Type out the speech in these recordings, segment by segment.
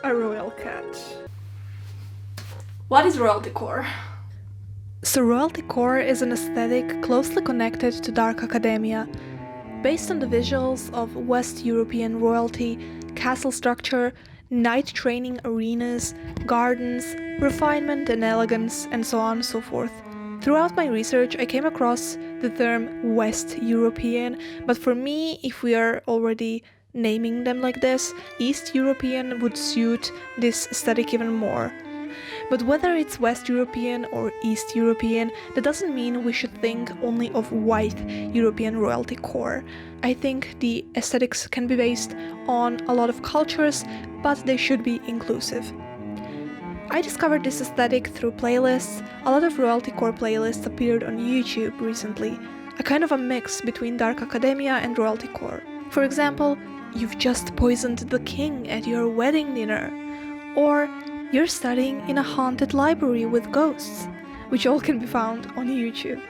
a royal cat. What is royal decor? So royal decor is an aesthetic closely connected to dark academia, based on the visuals of West European royalty, castle structure, knight training arenas, gardens, refinement and elegance, and so on and so forth. Throughout my research, I came across the term West European, but for me, if we are already naming them like this, East European would suit this aesthetic even more. But whether it's West European or East European, that doesn't mean we should think only of white European royalty core. I think the aesthetics can be based on a lot of cultures, but they should be inclusive. I discovered this aesthetic through playlists. A lot of royalty core playlists appeared on YouTube recently, a kind of a mix between dark academia and royalty core. For example, you've just poisoned the king at your wedding dinner, or you're studying in a haunted library with ghosts, which all can be found on YouTube.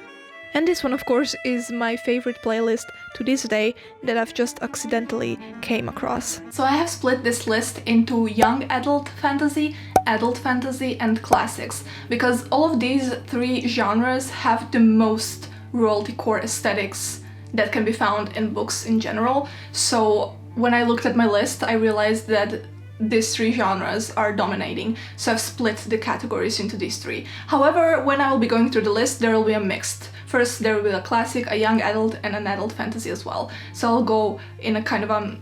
And this one, of course, is my favorite playlist to this day that I've just accidentally came across. So I have split this list into young adult fantasy, and classics, because all of these three genres have the most royalty core aesthetics that can be found in books in general. So when I looked at my list, I realized that these three genres are dominating, so I've split the categories into these three. However, when I will be going through the list, there will be a mixed. First, there will be a classic, a young adult, and an adult fantasy as well. So I'll go in a kind of a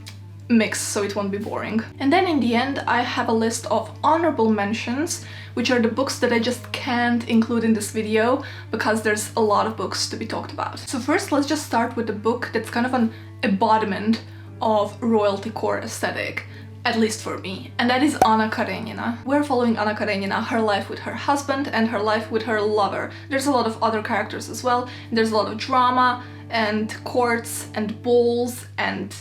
mix, so it won't be boring. And then in the end, I have a list of honorable mentions, which are the books that I just can't include in this video, because there's a lot of books to be talked about. So first, let's just start with the book that's kind of an embodiment of royalty core aesthetic, at least for me, and that is Anna Karenina. We're following Anna Karenina, her life with her husband and her life with her lover. There's a lot of other characters as well. There's a lot of drama and courts and balls and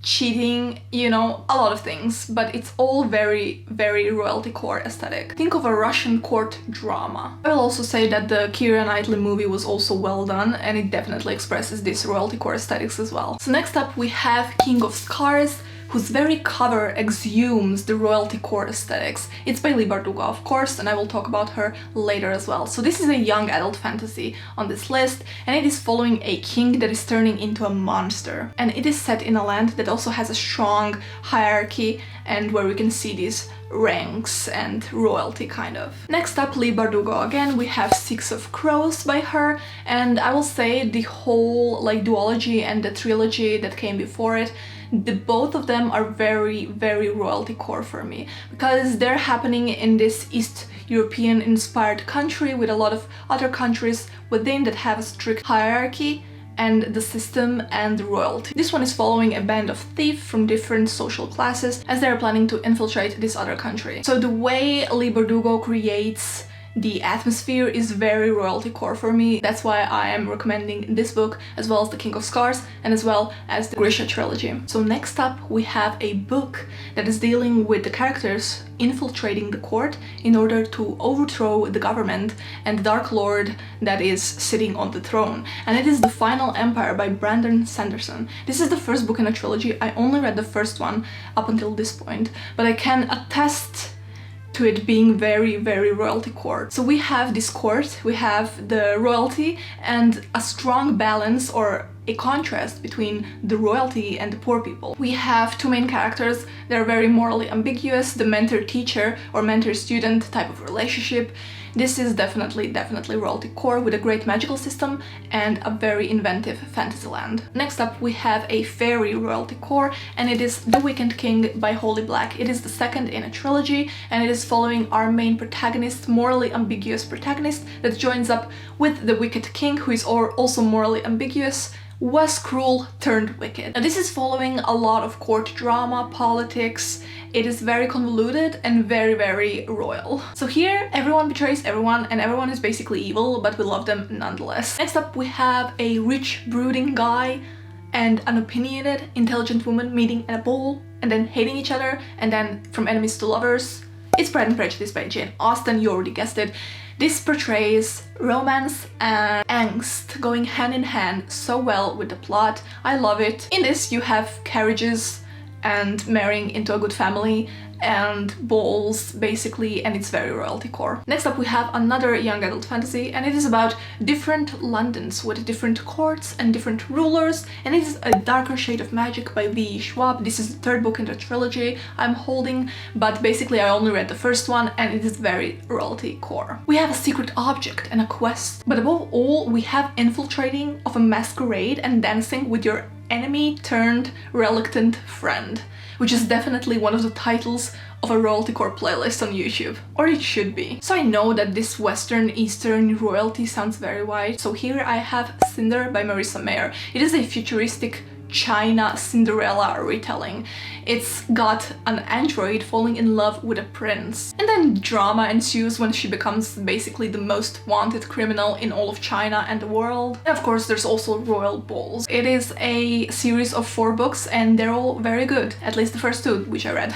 cheating, you know, a lot of things, but it's all very, very royalty core aesthetic. Think of a Russian court drama. I will also say that the Keira Knightley movie was also well done, and it definitely expresses this royalty core aesthetics as well. So next up we have King of Scars, whose very cover exhumes the royalty core aesthetics. It's by Leigh Bardugo, of course, and I will talk about her later as well. So this is a young adult fantasy on this list, and it is following a king that is turning into a monster. And it is set in a land that also has a strong hierarchy, and where we can see these ranks and royalty kind of. Next up, Leigh Bardugo again. We have Six of Crows by her, and I will say the whole like duology and the trilogy that came before it, both of them are very, very royalty core for me, because they're happening in this East European inspired country with a lot of other countries within that have a strict hierarchy and the system and royalty. This one is following a band of thieves from different social classes as they're planning to infiltrate this other country. So the way Leigh Bardugo creates the atmosphere is very royalty core for me. That's why I am recommending this book, as well as The King of Scars, and as well as the Grisha trilogy. So next up we have a book that is dealing with the characters infiltrating the court in order to overthrow the government and the Dark Lord that is sitting on the throne. And it is The Final Empire by Brandon Sanderson. This is the first book in a trilogy. I only read the first one up until this point, but I can attest to it being very, very royalty core. So we have this court, we have the royalty, and a strong balance or a contrast between the royalty and the poor people. We have two main characters that are very morally ambiguous, the mentor-teacher or mentor-student type of relationship. This is definitely royalty core with a great magical system and a very inventive fantasy land. Next up we have a fairy royalty core, and it is The Wicked King by Holly Black. It is the second in a trilogy, and it is following our main protagonist, morally ambiguous protagonist, that joins up with the Wicked King, who is also morally ambiguous, was cruel turned wicked. Now this is following a lot of court drama, politics. It is very convoluted and very, very royal. So here everyone betrays everyone and everyone is basically evil, but we love them nonetheless. Next up we have a rich, brooding guy and an opinionated, intelligent woman meeting at a ball and then hating each other and then from enemies to lovers. It's Pride and Prejudice by Jane Austen, you already guessed it. This portrays romance and angst going hand in hand so well with the plot. I love it. In this you have carriages and marrying into a good family and balls basically, and it's very royalty core. Next up we have another young adult fantasy, and it is about different Londons with different courts and different rulers, and it is A Darker Shade of Magic by Leigh Schwab. This is the third book in the trilogy I'm holding, but basically I only read the first one and it is very royalty core. We have a secret object and a quest, but above all we have infiltrating of a masquerade and dancing with your enemy turned reluctant friend, which is definitely one of the titles of a royalty core playlist on YouTube, or it should be. So I know that this Western Eastern royalty sounds very wide, so here I have Cinder by Marissa Meyer. It is a futuristic China Cinderella retelling. It's got an android falling in love with a prince, and then drama ensues when she becomes basically the most wanted criminal in all of China and the world. And of course there's also royal balls. It is a series of 4 books and they're all very good, at least the first 2, which I read.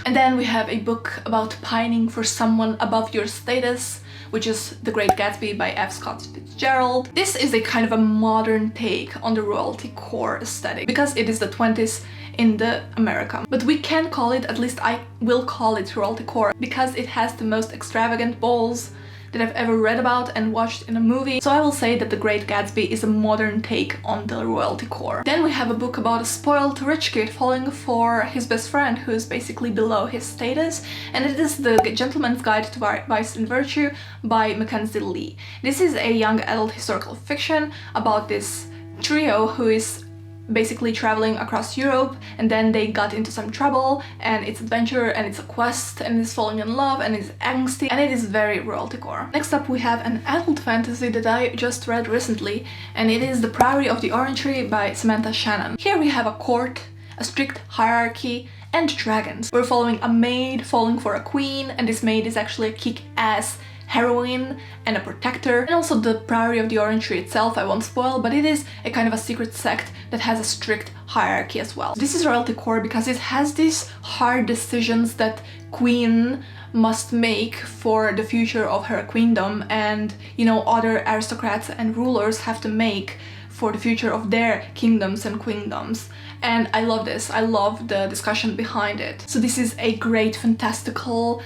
And then we have a book about pining for someone above your status, which is The Great Gatsby by F. Scott Fitzgerald. This is a kind of a modern take on the royalty core aesthetic, because it is the 20s in the America. But we can call it, at least I will call it royalty core, because it has the most extravagant balls that I've ever read about and watched in a movie. So I will say that The Great Gatsby is a modern take on the royalty core. Then we have a book about a spoiled rich kid falling for his best friend who is basically below his status, and it is The Gentleman's Guide to Vice and Virtue by Mackenzie Leigh. This is a young adult historical fiction about this trio who is basically traveling across Europe, and then they got into some trouble, and it's adventure and it's a quest and it's falling in love and it's angsty, and it is very royalty core. Next up we have an adult fantasy that I just read recently, and it is The Priory of the Orange Tree by Samantha Shannon. Here we have a court, a strict hierarchy, and dragons. We're following a maid falling for a queen, and this maid is actually a kick-ass heroine and a protector. And also the Priory of the Orange Tree itself I won't spoil, but it is a kind of a secret sect that has a strict hierarchy as well. This is royalty core because it has these hard decisions that queen must make for the future of her queendom, and you know, other aristocrats and rulers have to make for the future of their kingdoms and queendoms. And I love this. I love the discussion behind it. So this is a great fantastical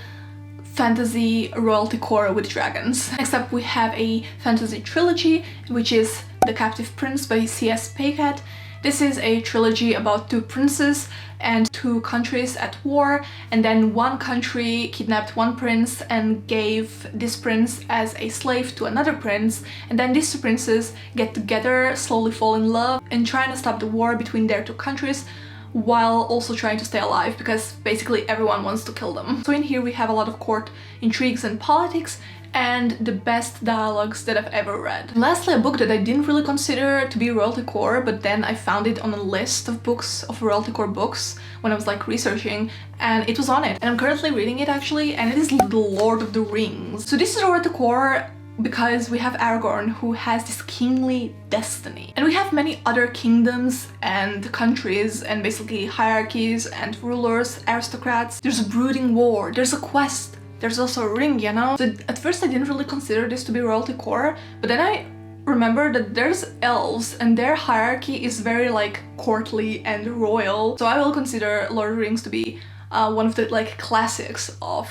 fantasy royalty core with dragons. Next up we have a fantasy trilogy, which is The Captive Prince by C.S. Pacat. This is a trilogy about 2 princes and 2 countries at war, and then one country kidnapped one prince and gave this prince as a slave to another prince, and then these 2 princes get together, slowly fall in love, and trying to stop the war between their 2 countries, while also trying to stay alive, because basically everyone wants to kill them. So in here we have a lot of court intrigues and politics, and the best dialogues that I've ever read. And lastly, a book that I didn't really consider to be royalty core, but then I found it on a list of books, of royalty core books, when I was like researching, and it was on it. And I'm currently reading it actually, and it is The Lord of the Rings. So this is royalty core because we have Aragorn, who has this kingly destiny. And we have many other kingdoms and countries and basically hierarchies and rulers, aristocrats. There's a brooding war, there's a quest, there's also a ring, you know? So at first I didn't really consider this to be royalty core, but then I remember that there's elves and their hierarchy is very like courtly and royal. So I will consider Lord of the Rings to be one of the like classics of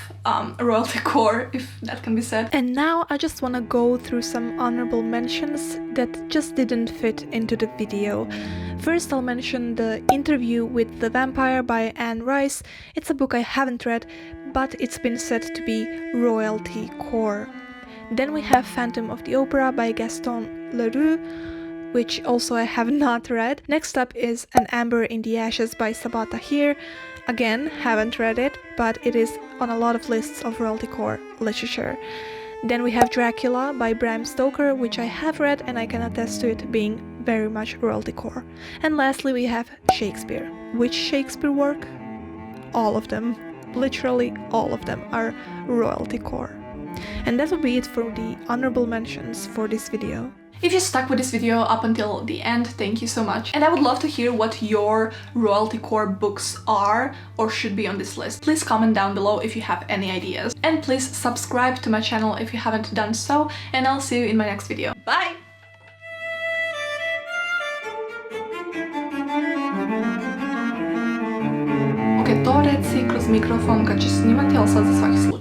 royalty core, if that can be said. And now I just want to go through some honorable mentions that just didn't fit into the video. First I'll mention The Interview with the Vampire by Anne Rice. It's a book I haven't read, but it's been said to be royalty core. Then we have Phantom of the Opera by Gaston Leroux, which also I have not read. Next up is An Amber in the Ashes by Sabaa Tahir. Again, haven't read it, but it is on a lot of lists of royalty core literature. Then we have Dracula by Bram Stoker, which I have read and I can attest to it being very much royalty core. And lastly we have Shakespeare. Which Shakespeare work? All of them. Literally all of them are royalty core. And that will be it for the honorable mentions for this video. If you stuck with this video up until the end, thank you so much. And I would love to hear what your royalty core books are or should be on this list. Please comment down below if you have any ideas. And please subscribe to my channel if you haven't done so, and I'll see you in my next video. Bye! Okay, mikrofon kad će snimati, ali sad za svaki slučaj.